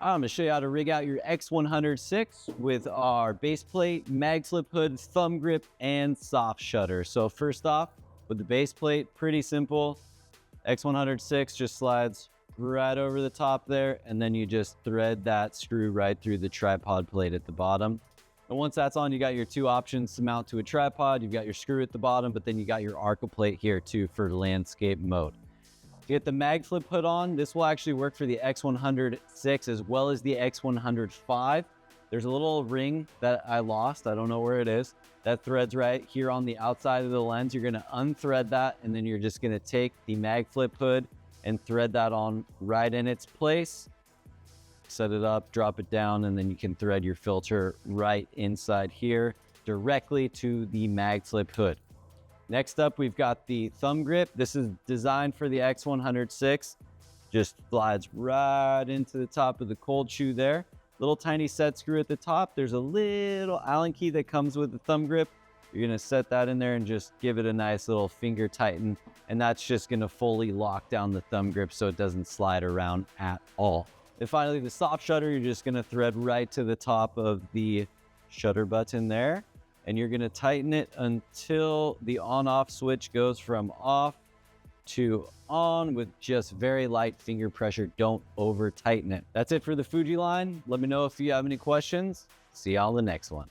I'm gonna show you how to rig out your X100VI with our base plate, MagFlip hood, thumb grip, and soft shutter. So first off, with the base plate, pretty simple. X100VI just slides right over the top there, and then you just thread that screw right through the tripod plate at the bottom. And once that's on, you got your two options to mount to a tripod. You've got your screw at the bottom, but then you got your Arca plate here too for landscape mode. To get the MagFlip hood on, this will actually work for the X100VI as well as the X100VI. There's a little ring that I lost, I don't know where it is, that threads right here on the outside of the lens. You're gonna unthread that, and then you're just gonna take the MagFlip hood and thread that on right in its place. Set it up, drop it down, and then you can thread your filter right inside here directly to the MagFlip hood. Next up, we've got the thumb grip. This is designed for the X100VI. Just slides right into the top of the cold shoe there. Little tiny set screw at the top. There's a little Allen key that comes with the thumb grip. You're gonna set that in there and just give it a nice little finger tighten. And that's just gonna fully lock down the thumb grip so it doesn't slide around at all. And finally, the soft shutter, you're just gonna thread right to the top of the shutter button there. And you're gonna tighten it until the on-off switch goes from off to on with just very light finger pressure. Don't over tighten it. That's it for the Fuji line. Let me know if you have any questions. See you on the next one.